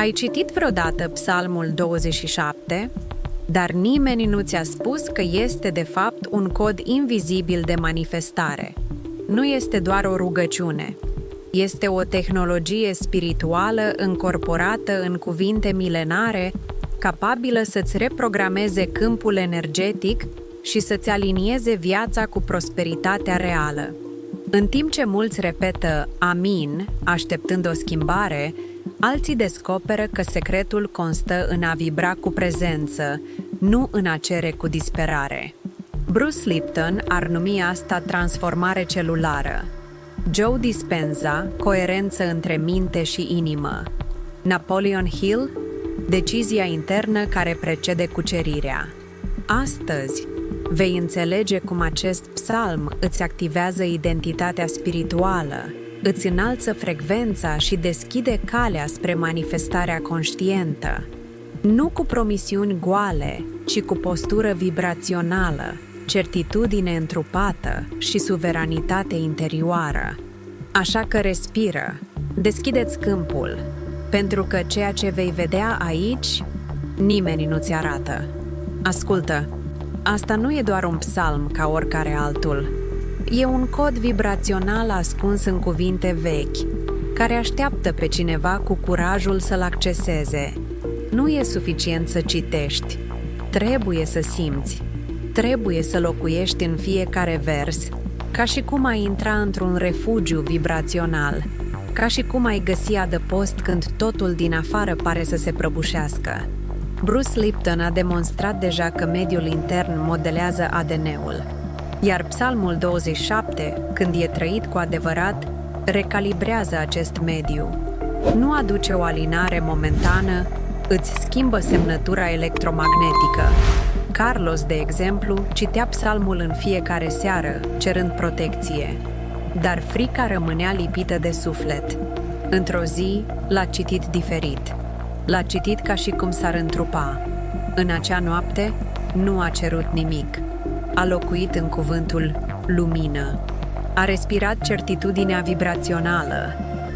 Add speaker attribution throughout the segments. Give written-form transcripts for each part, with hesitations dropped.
Speaker 1: Ai citit vreodată Psalmul 27? Dar nimeni nu ți-a spus că este de fapt un cod invizibil de manifestare. Nu este doar o rugăciune. Este o tehnologie spirituală încorporată în cuvinte milenare, capabilă să-ți reprogrameze câmpul energetic și să-ți alinieze viața cu prosperitatea reală. În timp ce mulți repetă amin, așteptând o schimbare, alții descoperă că secretul constă în a vibra cu prezență, nu în a cere cu disperare. Bruce Lipton ar numi asta transformare celulară. Joe Dispenza, coerență între minte și inimă. Napoleon Hill, decizia internă care precede cucerirea. Astăzi, vei înțelege cum acest psalm îți activează identitatea spirituală, îți înalță frecvența și deschide calea spre manifestarea conștientă. Nu cu promisiuni goale, ci cu postură vibrațională, certitudine întrupată și suveranitate interioară. Așa că respiră, deschide-ți câmpul, pentru că ceea ce vei vedea aici, nimeni nu ți arată. Ascultă, asta nu e doar un psalm ca oricare altul. E un cod vibrațional ascuns în cuvinte vechi, care așteaptă pe cineva cu curajul să-l acceseze. Nu e suficient să citești, trebuie să simți, trebuie să locuiești în fiecare vers, ca și cum ai intra într-un refugiu vibrațional, ca și cum ai găsi adăpost când totul din afară pare să se prăbușească. Bruce Lipton a demonstrat deja că mediul intern modelează ADN-ul, iar Psalmul 27, când e trăit cu adevărat, recalibrează acest mediu. Nu aduce o alinare momentană, îți schimbă semnătura electromagnetică. Carlos, de exemplu, citea psalmul în fiecare seară, cerând protecție, dar frica rămânea lipită de suflet. Într-o zi, l-a citit diferit. L-a citit ca și cum s-ar întrupa. În acea noapte, nu a cerut nimic. A locuit în cuvântul lumină. A respirat certitudinea vibrațională.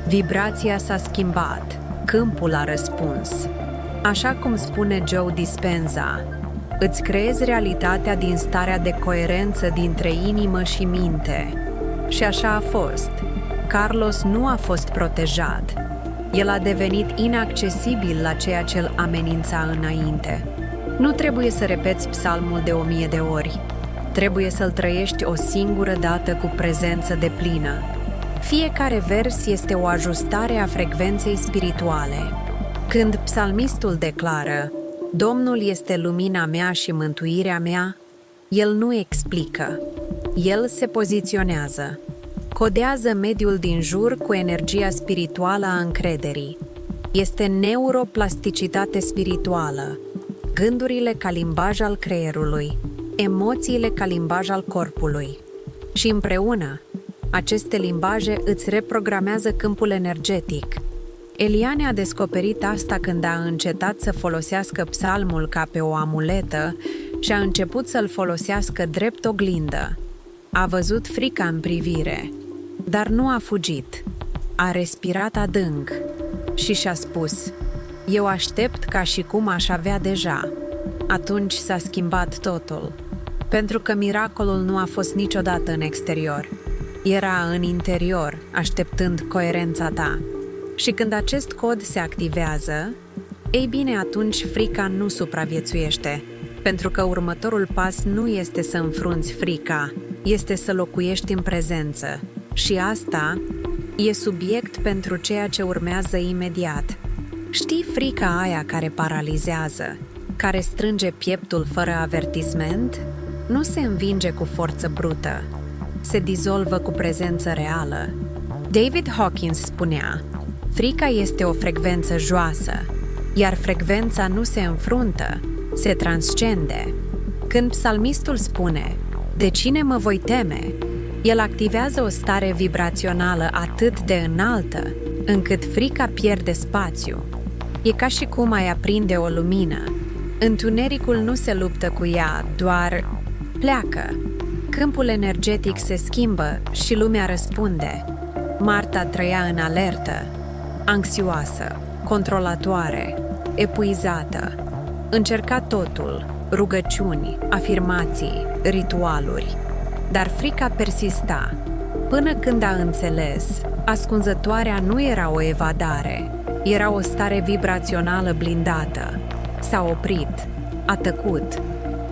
Speaker 1: Vibrația s-a schimbat. Câmpul a răspuns. Așa cum spune Joe Dispenza, îți creezi realitatea din starea de coerență dintre inimă și minte. Și așa a fost. Carlos nu a fost protejat. El a devenit inaccesibil la ceea ce îl amenința înainte. Nu trebuie să repeți psalmul de 1000 de ori. Trebuie să-l trăiești o singură dată cu prezență deplină. Fiecare vers este o ajustare a frecvenței spirituale. Când psalmistul declară, Domnul este lumina mea și mântuirea mea, el nu explică. El se poziționează. Codează mediul din jur cu energia spirituală a încrederii. Este neuroplasticitate spirituală. Gândurile ca limbaj al creierului, emoțiile ca limbaj al corpului. Și împreună, aceste limbaje îți reprogramează câmpul energetic. Eliane a descoperit asta când a încetat să folosească psalmul ca pe o amuletă și a început să-l folosească drept oglindă. A văzut frica în privire, dar nu a fugit. A respirat adânc și și-a spus, eu aștept ca și cum aș avea deja. Atunci s-a schimbat totul, pentru că miracolul nu a fost niciodată în exterior. Era în interior, așteptând coerența ta. Și când acest cod se activează, ei bine, atunci frica nu supraviețuiește, pentru că următorul pas nu este să înfrunți frica, este să locuiești în prezență. Și asta e subiect pentru ceea ce urmează imediat. Știi frica aia care paralizează, care strânge pieptul fără avertisment? Nu se învinge cu forță brută, se dizolvă cu prezență reală. David Hawkins spunea, frica este o frecvență joasă, iar frecvența nu se înfruntă, se transcende. Când psalmistul spune, de cine mă voi teme? El activează o stare vibrațională atât de înaltă, încât frica pierde spațiu. E ca și cum ai aprinde o lumină. Întunericul nu se luptă cu ea, doar pleacă. Câmpul energetic se schimbă și lumea răspunde. Marta trăia în alertă, anxioasă, controlatoare, epuizată. Încerca totul, rugăciuni, afirmații, ritualuri. Dar frica persista, până când a înțeles, ascunzătoarea nu era o evadare, era o stare vibrațională blindată. S-a oprit, a tăcut,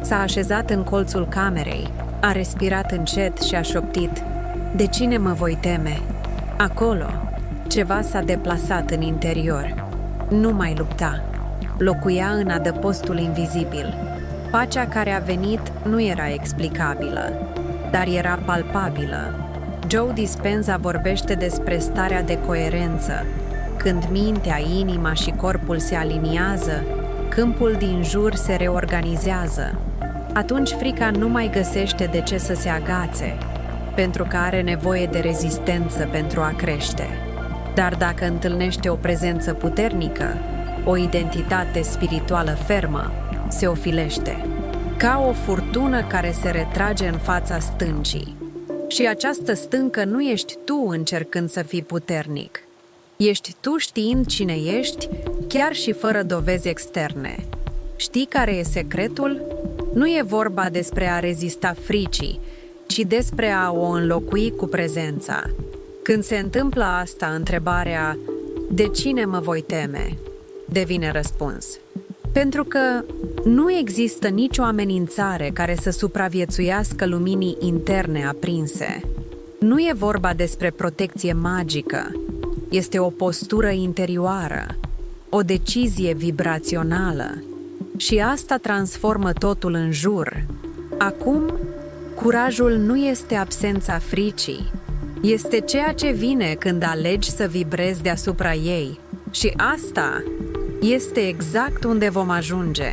Speaker 1: s-a așezat în colțul camerei, a respirat încet și a șoptit: "De cine mă voi teme?" Acolo, ceva s-a deplasat în interior. Nu mai lupta. Locuia în adăpostul invizibil. Pacea care a venit nu era explicabilă, dar era palpabilă. Joe Dispenza vorbește despre starea de coerență. Când mintea, inima și corpul se aliniază, câmpul din jur se reorganizează. Atunci frica nu mai găsește de ce să se agațe, pentru că are nevoie de rezistență pentru a crește. Dar dacă întâlnește o prezență puternică, o identitate spirituală fermă, se ofilește, ca o furtună care se retrage în fața stâncii. Și această stâncă nu ești tu încercând să fii puternic. Ești tu știind cine ești, chiar și fără dovezi externe. Știi care e secretul? Nu e vorba despre a rezista fricii, ci despre a o înlocui cu prezența. Când se întâmplă asta, întrebarea "de cine mă voi teme?" devine răspuns. Pentru că nu există nicio amenințare care să supraviețuiască luminii interne aprinse. Nu e vorba despre protecție magică, este o postură interioară, o decizie vibrațională. Și asta transformă totul în jur. Acum, curajul nu este absența fricii, este ceea ce vine când alegi să vibrezi deasupra ei. Și asta este exact unde vom ajunge.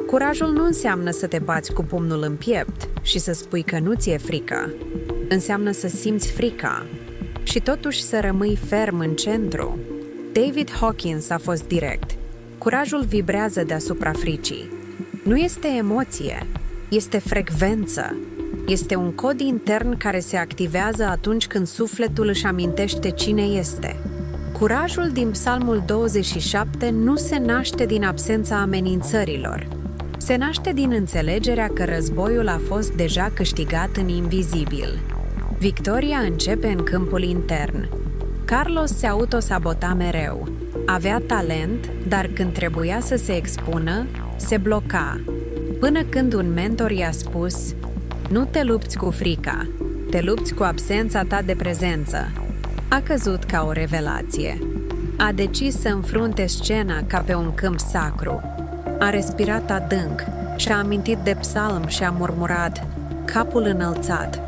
Speaker 1: Curajul nu înseamnă să te bați cu pumnul în piept și să spui că nu ți-e frică. Înseamnă să simți frica și totuși să rămâi ferm în centru. David Hawkins a fost direct. Curajul vibrează deasupra fricii. Nu este emoție, este frecvență. Este un cod intern care se activează atunci când sufletul își amintește cine este. Curajul din Psalmul 27 nu se naște din absența amenințărilor. Se naște din înțelegerea că războiul a fost deja câștigat în invizibil. Victoria începe în câmpul intern. Carlos se autosabota mereu. Avea talent, dar când trebuia să se expună, se bloca. Până când un mentor i-a spus: "Nu te lupți cu frica, te lupți cu absența ta de prezență." A căzut ca o revelație. A decis să înfrunte scena ca pe un câmp sacru. A respirat adânc și-a amintit de psalm și a murmurat, capul înălțat.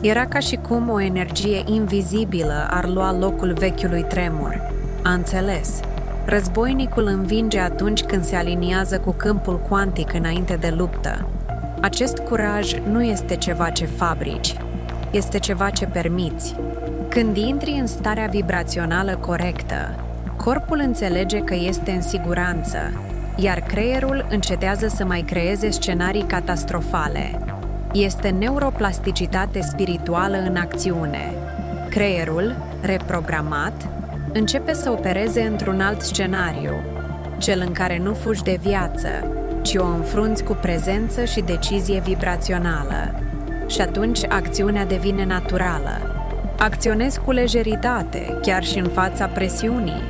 Speaker 1: Era ca și cum o energie invizibilă ar lua locul vechiului tremur. A înțeles. Războinicul învinge atunci când se aliniază cu câmpul cuantic înainte de luptă. Acest curaj nu este ceva ce fabrici, este ceva ce permiți. Când intri în starea vibrațională corectă, corpul înțelege că este în siguranță, iar creierul încetează să mai creeze scenarii catastrofale. Este neuroplasticitate spirituală în acțiune. Creierul, reprogramat, începe să opereze într-un alt scenariu, cel în care nu fugi de viață, ci o înfrunți cu prezență și decizie vibrațională. Și atunci acțiunea devine naturală. Acționezi cu lejeritate, chiar și în fața presiunii.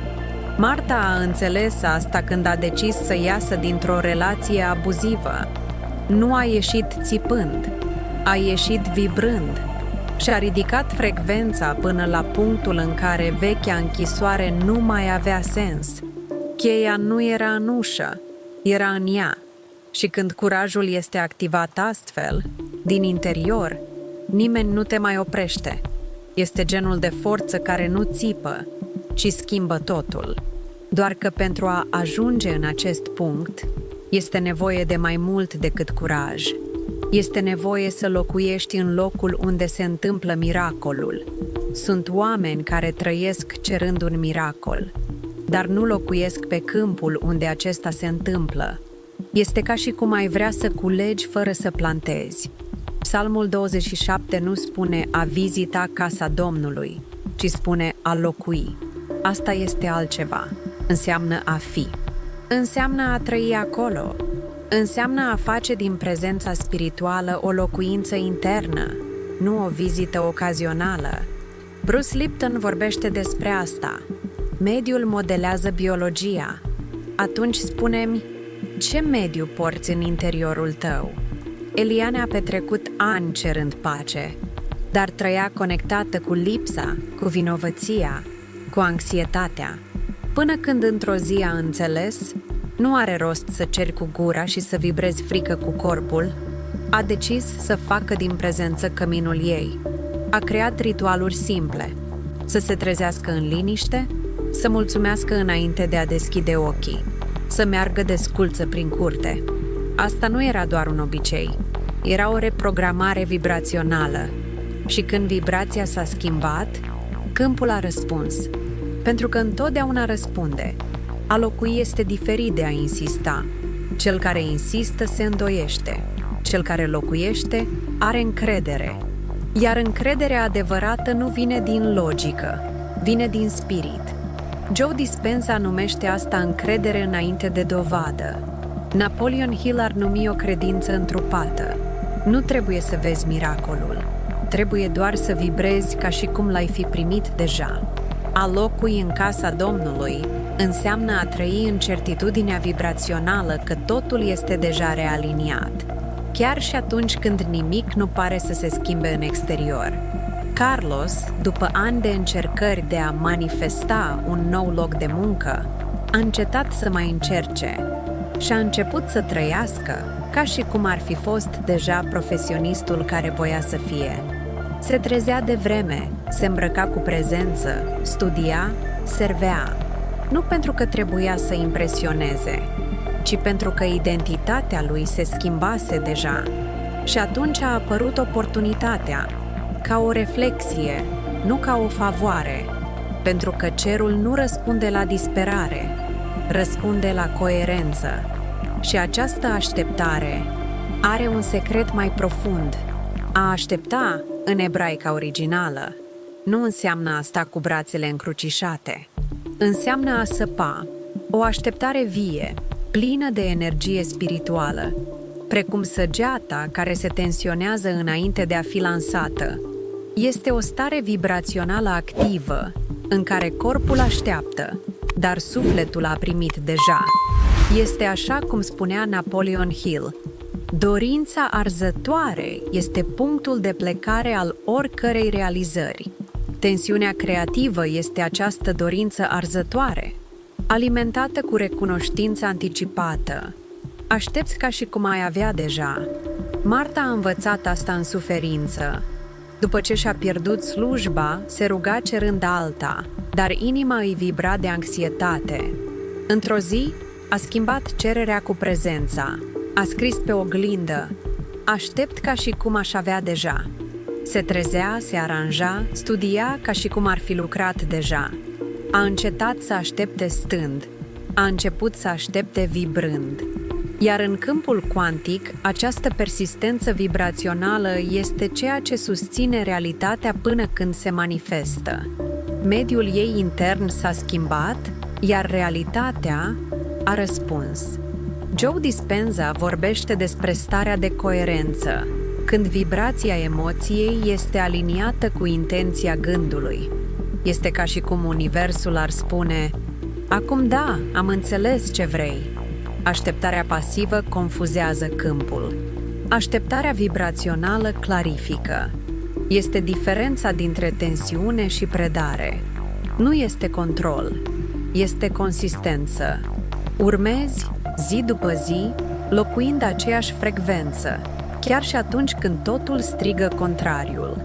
Speaker 1: Marta a înțeles asta când a decis să iasă dintr-o relație abuzivă. Nu a ieșit țipând, a ieșit vibrând și-a ridicat frecvența până la punctul în care vechea închisoare nu mai avea sens. Cheia nu era în ușă, era în ea. Și când curajul este activat astfel, din interior, nimeni nu te mai oprește. Este genul de forță care nu țipă, ci schimbă totul. Doar că pentru a ajunge în acest punct, este nevoie de mai mult decât curaj. Este nevoie să locuiești în locul unde se întâmplă miracolul. Sunt oameni care trăiesc cerând un miracol, dar nu locuiesc pe câmpul unde acesta se întâmplă. Este ca și cum ai vrea să culegi fără să plantezi. Psalmul 27 nu spune a vizita casa Domnului, ci spune a locui. Asta este altceva. Înseamnă a fi. Înseamnă a trăi acolo. Înseamnă a face din prezența spirituală o locuință internă, nu o vizită ocazională. Bruce Lipton vorbește despre asta. Mediul modelează biologia. Atunci spune-mi, ce mediu porți în interiorul tău? Eliane a petrecut ani cerând pace, dar trăia conectată cu lipsa, cu vinovăția, cu anxietatea, până când într-o zi a înțeles, nu are rost să ceri cu gura și să vibrezi frică cu corpul, a decis să facă din prezență căminul ei. A creat ritualuri simple, să se trezească în liniște, să mulțumească înainte de a deschide ochii, să meargă desculță prin curte. Asta nu era doar un obicei, era o reprogramare vibrațională. Și când vibrația s-a schimbat, câmpul a răspuns. Pentru că întotdeauna răspunde. A locui este diferit de a insista. Cel care insistă se îndoiește. Cel care locuiește are încredere. Iar încrederea adevărată nu vine din logică, vine din spirit. Joe Dispenza numește asta încredere înainte de dovadă. Napoleon Hill ar numi o credință întrupată. Nu trebuie să vezi miracolul. Trebuie doar să vibrezi ca și cum l-ai fi primit deja. A locui în casa Domnului înseamnă a trăi în certitudinea vibrațională că totul este deja realiniat, chiar și atunci când nimic nu pare să se schimbe în exterior. Carlos, după ani de încercări de a manifesta un nou loc de muncă, a încetat să mai încerce și a început să trăiască ca și cum ar fi fost deja profesionistul care voia să fie. Se trezea de vreme, se îmbrăca cu prezență, studia, servea, nu pentru că trebuia să impresioneze, ci pentru că identitatea lui se schimbase deja. Și atunci a apărut oportunitatea, ca o reflexie, nu ca o favoare, pentru că cerul nu răspunde la disperare, răspunde la coerență. Și această așteptare are un secret mai profund. A aștepta, în ebraica originală, nu înseamnă a sta cu brațele încrucișate. Înseamnă a săpa, o așteptare vie, plină de energie spirituală, precum săgeata care se tensionează înainte de a fi lansată. Este o stare vibrațională activă, în care corpul așteaptă, dar sufletul a primit deja. Este așa cum spunea Napoleon Hill: dorința arzătoare este punctul de plecare al oricărei realizări. Tensiunea creativă este această dorință arzătoare, alimentată cu recunoștință anticipată. Aștepți ca și cum ai avea deja. Marta a învățat asta în suferință. După ce și-a pierdut slujba, se ruga cerând alta, dar inima îi vibra de anxietate. Într-o zi, a schimbat cererea cu prezența. A scris pe oglindă: aștept ca și cum aș avea deja. Se trezea, se aranja, studia ca și cum ar fi lucrat deja. A încetat să aștepte stând. A început să aștepte vibrând. Iar în câmpul cuantic, această persistență vibrațională este ceea ce susține realitatea până când se manifestă. Mediul ei intern s-a schimbat, iar realitatea a răspuns. Joe Dispenza vorbește despre starea de coerență, când vibrația emoției este aliniată cu intenția gândului. Este ca și cum universul ar spune: acum da, am înțeles ce vrei. Așteptarea pasivă confuzează câmpul. Așteptarea vibrațională clarifică. Este diferența dintre tensiune și predare. Nu este control, este consistență. Urmezi, zi după zi, locuind aceeași frecvență, chiar și atunci când totul strigă contrariul.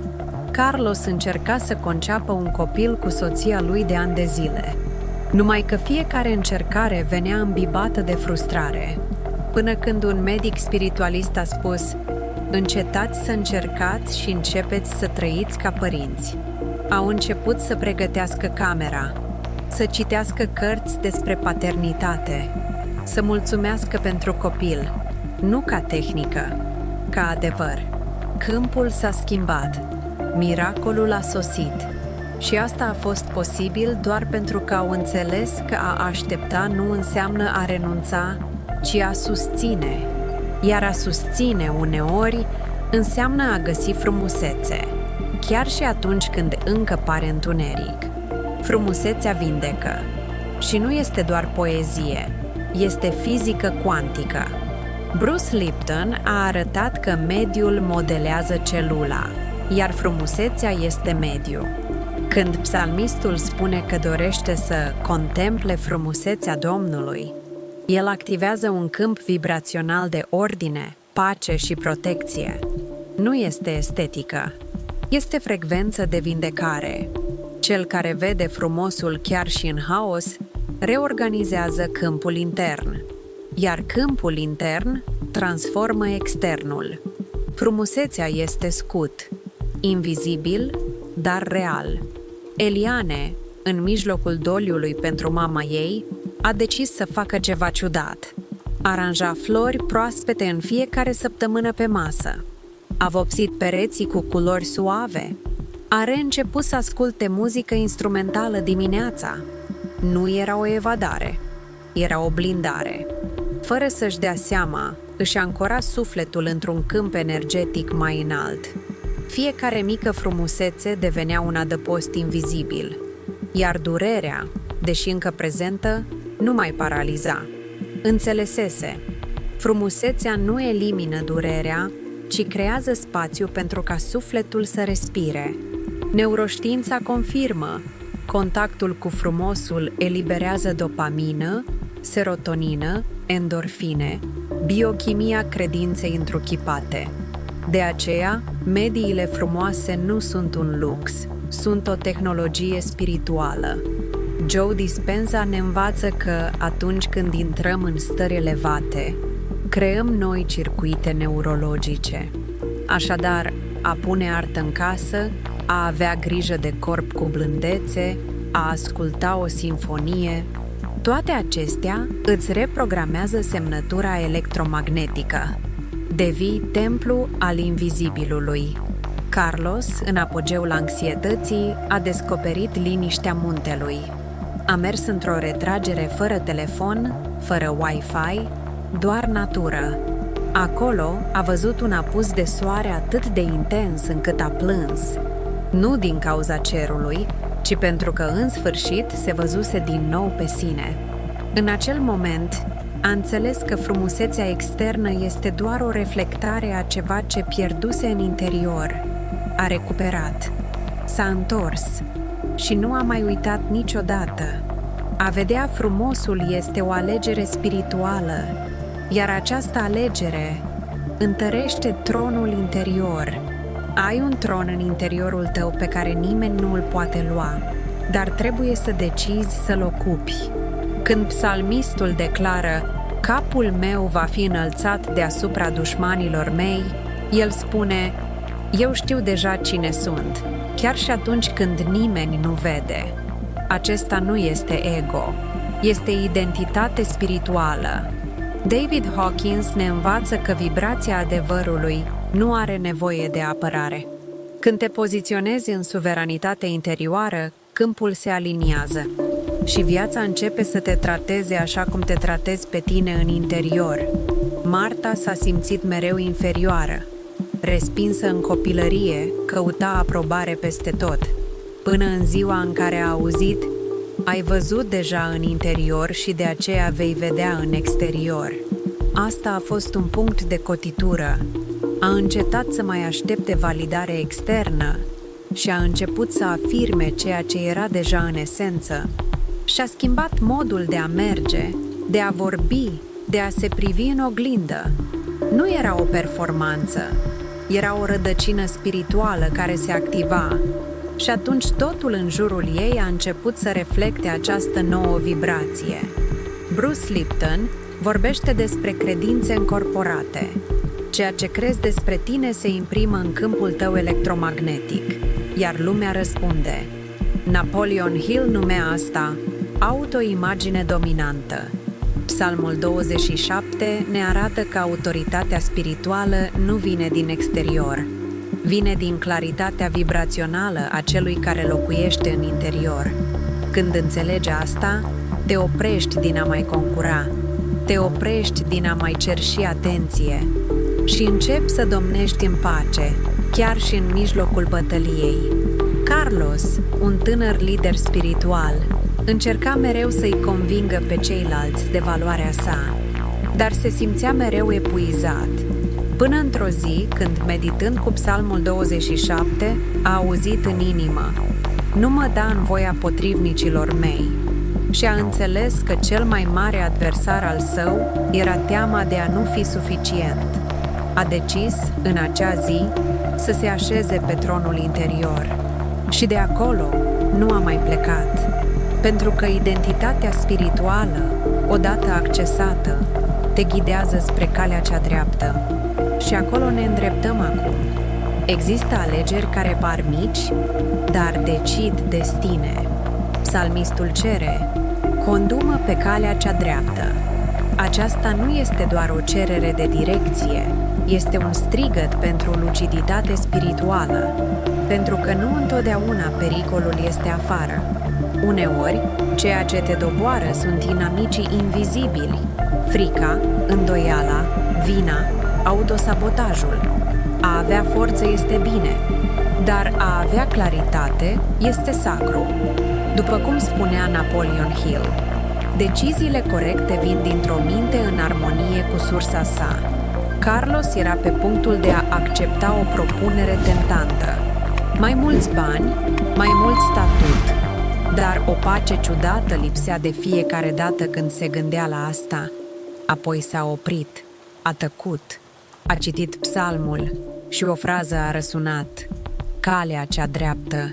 Speaker 1: Carlos încerca să conceapă un copil cu soția lui de ani de zile. Numai că fiecare încercare venea îmbibată de frustrare, până când un medic spiritualist a spus: încetați să încercați și începeți să trăiți ca părinți. Au început să pregătească camera, să citească cărți despre paternitate, să mulțumească pentru copil, nu ca tehnică, ca adevăr. Câmpul s-a schimbat, miracolul a sosit. Și asta a fost posibil doar pentru că au înțeles că a aștepta nu înseamnă a renunța, ci a susține. Iar a susține uneori înseamnă a găsi frumusețe, chiar și atunci când încă pare întuneric. Frumusețea vindecă. Și nu este doar poezie, este fizică cuantică. Bruce Lipton a arătat că mediul modelează celula, iar frumusețea este mediu. Când psalmistul spune că dorește să contemple frumusețea Domnului, el activează un câmp vibrațional de ordine, pace și protecție. Nu este estetică, este frecvență de vindecare. Cel care vede frumosul chiar și în haos reorganizează câmpul intern, iar câmpul intern transformă externul. Frumusețea este scut, invizibil, dar real. Eliane, în mijlocul doliului pentru mama ei, a decis să facă ceva ciudat. Aranja flori proaspete în fiecare săptămână pe masă. A vopsit pereții cu culori suave. A reînceput să asculte muzică instrumentală dimineața. Nu era o evadare, era o blindare. Fără să-și dea seama, își ancora sufletul într-un câmp energetic mai înalt. Fiecare mică frumusețe devenea un adăpost invizibil, iar durerea, deși încă prezentă, nu mai paraliza. Înțelesese, frumusețea nu elimină durerea, ci creează spațiu pentru ca sufletul să respire. Neuroștiința confirmă, contactul cu frumosul eliberează dopamină, serotonină, endorfine, biochimia credinței întruchipate. De aceea, mediile frumoase nu sunt un lux, sunt o tehnologie spirituală. Joe Dispenza ne învață că atunci când intrăm în stări elevate, creăm noi circuite neurologice. Așadar, a pune artă în casă, a avea grijă de corp cu blândețe, a asculta o simfonie, toate acestea îți reprogramează semnătura electromagnetică. Devii templu al invizibilului. Carlos, în apogeul anxietății, a descoperit liniștea muntelui. A mers într-o retragere fără telefon, fără Wi-Fi, doar natură. Acolo a văzut un apus de soare atât de intens încât a plâns. Nu din cauza cerului, ci pentru că în sfârșit se văzuse din nou pe sine. În acel moment, a înțeles că frumusețea externă este doar o reflectare a ceva ce pierduse în interior. A recuperat, s-a întors și nu a mai uitat niciodată. A vedea frumosul este o alegere spirituală, iar această alegere întărește tronul interior. Ai un tron în interiorul tău pe care nimeni nu îl poate lua, dar trebuie să decizi să-l ocupi. Când psalmistul declară, capul meu va fi înălțat deasupra dușmanilor mei, el spune, eu știu deja cine sunt, chiar și atunci când nimeni nu vede. Acesta nu este ego, este identitate spirituală. David Hawkins ne învață că vibrația adevărului nu are nevoie de apărare. Când te poziționezi în suveranitate interioară, câmpul se aliniază și viața începe să te trateze așa cum te tratezi pe tine în interior. Marta s-a simțit mereu inferioară. Respinsă în copilărie, căuta aprobare peste tot, până în ziua în care a auzit, ai văzut deja în interior și de aceea vei vedea în exterior. Asta a fost un punct de cotitură. A încetat să mai aștepte validare externă și a început să afirme ceea ce era deja în esență. Și-a schimbat modul de a merge, de a vorbi, de a se privi în oglindă. Nu era o performanță, era o rădăcină spirituală care se activa și atunci totul în jurul ei a început să reflecte această nouă vibrație. Bruce Lipton vorbește despre credințe încorporate. Ceea ce crezi despre tine se imprimă în câmpul tău electromagnetic, iar lumea răspunde. Napoleon Hill numea asta autoimagine dominantă. Psalmul 27 ne arată că autoritatea spirituală nu vine din exterior, Vine din claritatea vibrațională a celui care locuiește în interior. Când înțelegi asta, te oprești din a mai concura, te oprești din a mai cerși atenție și începi să domnești în pace, chiar și în mijlocul bătăliei. Carlos, un tânăr lider spiritual, încerca mereu să-i convingă pe ceilalți de valoarea sa, dar se simțea mereu epuizat. Până într-o zi, când, meditând cu Psalmul 27, a auzit în inimă: "Nu mă da în voia potrivnicilor mei", și a înțeles că cel mai mare adversar al său era teama de a nu fi suficient. A decis, în acea zi, să se așeze pe tronul interior. Și de acolo nu a mai plecat, pentru că identitatea spirituală, odată accesată, te ghidează spre calea cea dreaptă. Și acolo ne îndreptăm acum. Există alegeri care par mici, dar decid destine. Psalmistul cere: "Condu-mă pe calea cea dreaptă." Aceasta nu este doar o cerere de direcție, este un strigăt pentru luciditate spirituală, pentru că nu întotdeauna pericolul este afară. Uneori, ceea ce te doboară sunt inamicii invizibili: frica, îndoiala, vina, autosabotajul. A avea forță este bine, dar a avea claritate este sacru. După cum spunea Napoleon Hill, deciziile corecte vin dintr-o minte în armonie cu sursa sa. Carlos era pe punctul de a accepta o propunere tentantă: mai mulți bani, mai mult statut, dar o pace ciudată lipsea de fiecare dată când se gândea la asta. Apoi s-a oprit, a tăcut, a citit psalmul și o frază a răsunat: "Calea cea dreaptă."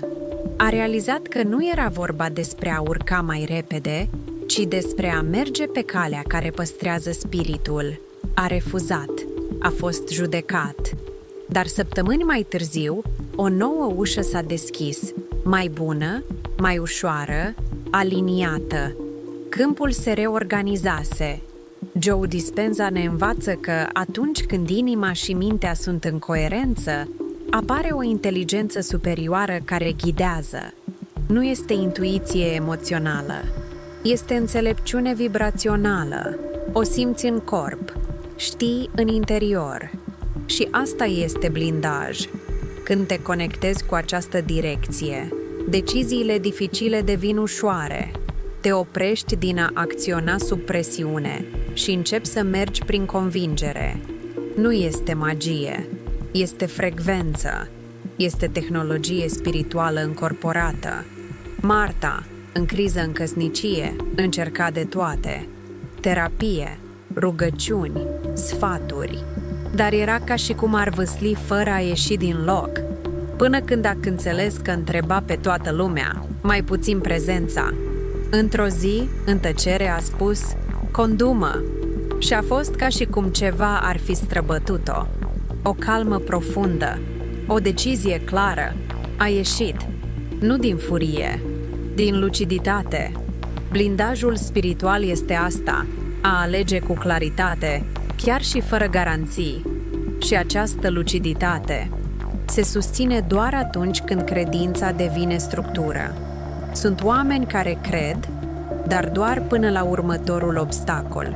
Speaker 1: A realizat că nu era vorba despre a urca mai repede, ci despre a merge pe calea care păstrează spiritul. A refuzat, a fost judecat. Dar săptămâni mai târziu, o nouă ușă s-a deschis, mai bună, mai ușoară, aliniată. Câmpul se reorganizase. Joe Dispenza ne învață că atunci când inima și mintea sunt în coerență, apare o inteligență superioară care ghidează. Nu este intuiție emoțională, este înțelepciune vibrațională. O simți în corp, știi în interior. Și asta este blindaj. Când te conectezi cu această direcție, deciziile dificile devin ușoare. Te oprești din a acționa sub presiune și începi să mergi prin convingere. Nu este magie, este frecvență, este tehnologie spirituală încorporată. Marta, în criză în căsnicie, încerca de toate: terapie, rugăciuni, sfaturi, dar era ca și cum ar vâsli fără a ieși din loc, până când a înțeles că întreba pe toată lumea, mai puțin prezența. Într-o zi, în tăcere, a spus: "Condu-mă!" Și a fost ca și cum ceva ar fi străbătut-o. O calmă profundă, o decizie clară. A ieșit, nu din furie, din luciditate. Blindajul spiritual este asta: a alege cu claritate, chiar și fără garanții. Și această luciditate se susține doar atunci când credința devine structură. Sunt oameni care cred, dar doar până la următorul obstacol.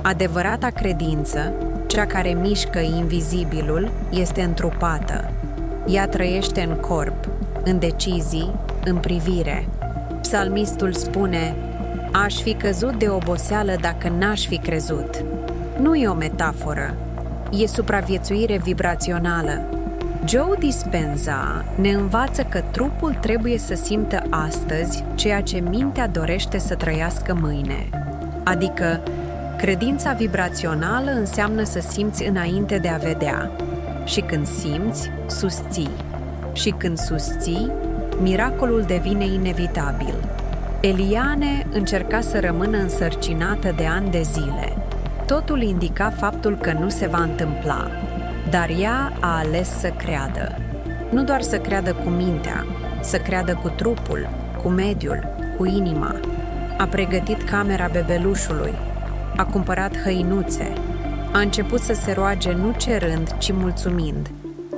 Speaker 1: Adevărata credință, cea care mișcă invizibilul, este întrupată. Ea trăiește în corp, în decizii, în privire. Psalmistul spune: "Aș fi căzut de oboseală dacă n-aș fi crezut." Nu e o metaforă, e supraviețuire vibrațională. Joe Dispenza ne învață că trupul trebuie să simtă astăzi ceea ce mintea dorește să trăiască mâine. Adică, credința vibrațională înseamnă să simți înainte de a vedea. Și când simți, susții. Și când susții, miracolul devine inevitabil. Eliane încerca să rămână însărcinată de ani de zile. Totul indica faptul că nu se va întâmpla, dar ea a ales să creadă. Nu doar să creadă cu mintea, să creadă cu trupul, cu mediul, cu inima. A pregătit camera bebelușului, a cumpărat hăinuțe, a început să se roage nu cerând, ci mulțumind.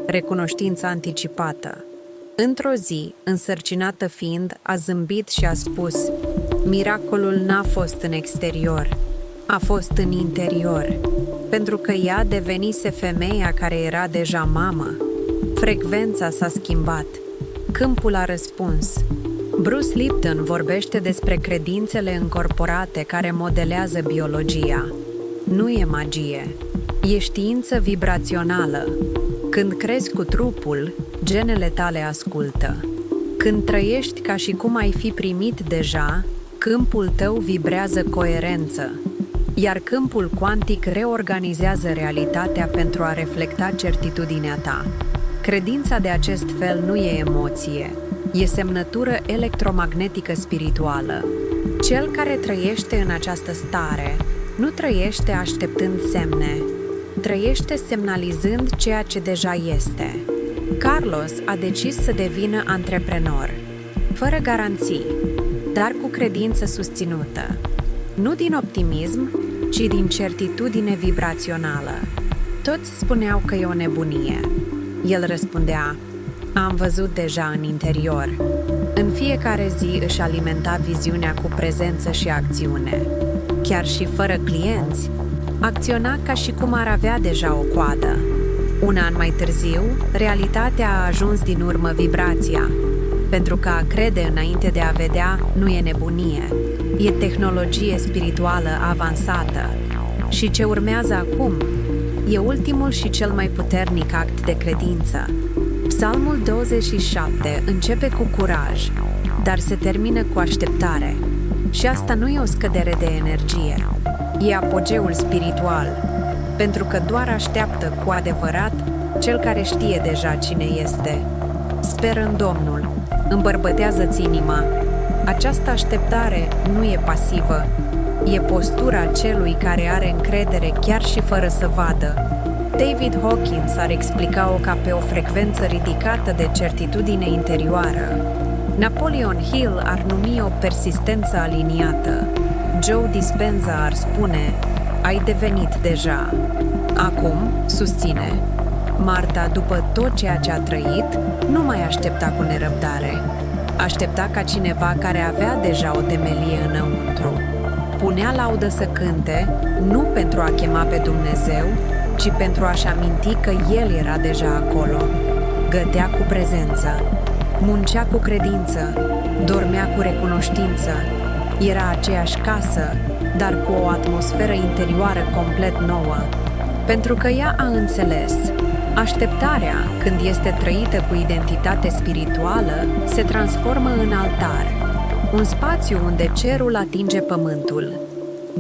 Speaker 1: recunoștință anticipată. Într-o zi, însărcinată fiind, a zâmbit și a spus: miracolul n-a fost în exterior, a fost în interior, pentru că ea devenise femeia care era deja mamă. Frecvența s-a schimbat. Câmpul a răspuns. Bruce Lipton vorbește despre credințele încorporate care modelează biologia. Nu e magie, e știință vibrațională. Când crezi cu trupul, genele tale ascultă. Când trăiești ca și cum ai fi primit deja, câmpul tău vibrează coerență, iar câmpul cuantic reorganizează realitatea pentru a reflecta certitudinea ta. Credința de acest fel nu e emoție, e semnătură electromagnetică spirituală. Cel care trăiește în această stare nu trăiește așteptând semne, trăiește semnalizând ceea ce deja este. Carlos a decis să devină antreprenor, fără garanții, dar cu credință susținută. Nu din optimism, ci din certitudine vibrațională. Toți spuneau că e o nebunie. El răspundea: am văzut deja în interior. În fiecare zi își alimenta viziunea cu prezență și acțiune. Chiar și fără clienți, acționa ca și cum ar avea deja o coadă. Un an mai târziu, realitatea a ajuns din urmă vibrația, pentru că a crede înainte de a vedea nu e nebunie, e tehnologie spirituală avansată. Și ce urmează acum e ultimul și cel mai puternic act de credință. Psalmul 27 începe cu curaj, dar se termină cu așteptare. Și asta nu e o scădere de energie, e apogeul spiritual, pentru că doar așteaptă cu adevărat cel care știe deja cine este. Speră în Domnul, îmbărbătează-ți inima. Această așteptare nu e pasivă, e postura celui care are încredere chiar și fără să vadă. David Hawkins ar explica-o ca pe o frecvență ridicată de certitudine interioară. Napoleon Hill ar numi o persistență aliniată. Joe Dispenza ar spune: ai devenit deja. Acum, susține, Marta, după tot ceea ce a trăit, nu mai aștepta cu nerăbdare. Aștepta ca cineva care avea deja o temelie înăuntru. Punea laudă să cânte, nu pentru a chema pe Dumnezeu, ci pentru a-și aminti că El era deja acolo. Gătea cu prezență, muncea cu credință, dormea cu recunoștință. Era aceeași casă, dar cu o atmosferă interioară complet nouă. Pentru că ea a înțeles, așteptarea, când este trăită cu identitate spirituală, se transformă în altar, un spațiu unde cerul atinge pământul.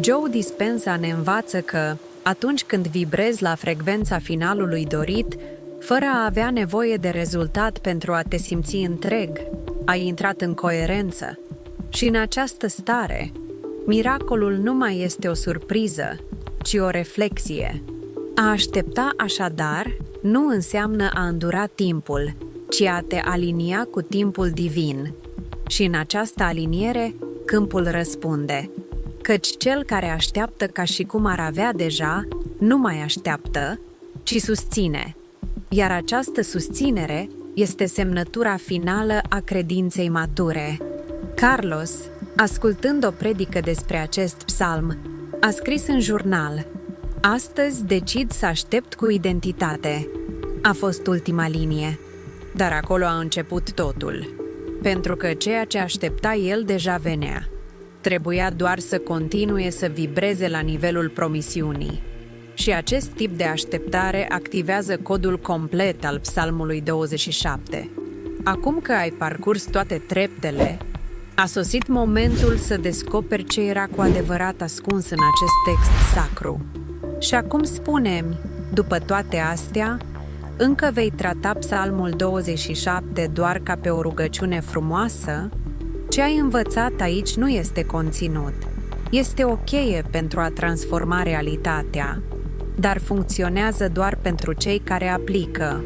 Speaker 1: Joe Dispenza ne învață că, atunci când vibrezi la frecvența finalului dorit, fără a avea nevoie de rezultat pentru a te simți întreg, ai intrat în coerență. Și în această stare, miracolul nu mai este o surpriză, ci o reflexie. A aștepta așadar nu înseamnă a îndura timpul, ci a te alinia cu timpul divin. Și în această aliniere, câmpul răspunde, căci cel care așteaptă ca și cum ar avea deja, nu mai așteaptă, ci susține. Iar această susținere este semnătura finală a credinței mature. Carlos, ascultând o predică despre acest psalm, a scris în jurnal: astăzi decid să aștept cu identitate. A fost ultima linie, dar acolo a început totul, pentru că ceea ce aștepta el deja venea. Trebuia doar să continue să vibreze la nivelul promisiunii. Și acest tip de așteptare activează codul complet al Psalmului 27. Acum că ai parcurs toate treptele, a sosit momentul să descoperi ce era cu adevărat ascuns în acest text sacru. Și acum spune-mi, după toate astea, încă vei trata Psalmul 27 doar ca pe o rugăciune frumoasă? Ce ai învățat aici nu este conținut. Este o cheie pentru a transforma realitatea, dar funcționează doar pentru cei care aplică.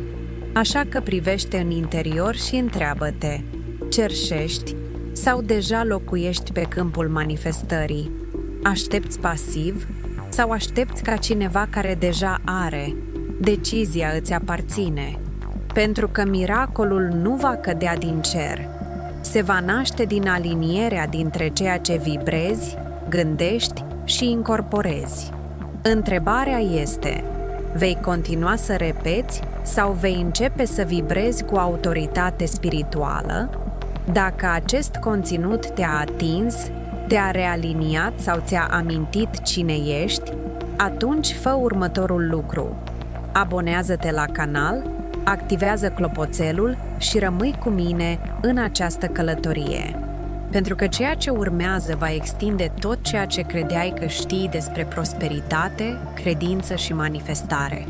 Speaker 1: Așa că privește în interior și întreabă-te, cerșești sau deja locuiești pe câmpul manifestării? Aștepți pasiv sau aștepți ca cineva care deja are? Decizia îți aparține. Pentru că miracolul nu va cădea din cer. Se va naște din alinierea dintre ceea ce vibrezi, gândești și incorporezi. Întrebarea este: vei continua să repeți sau vei începe să vibrezi cu autoritate spirituală? Dacă acest conținut te-a atins, te-a realiniat sau ți-a amintit cine ești, atunci fă următorul lucru. Abonează-te la canal, activează clopoțelul și rămâi cu mine în această călătorie. Pentru că ceea ce urmează va extinde tot ceea ce credeai că știi despre prosperitate, credință și manifestare.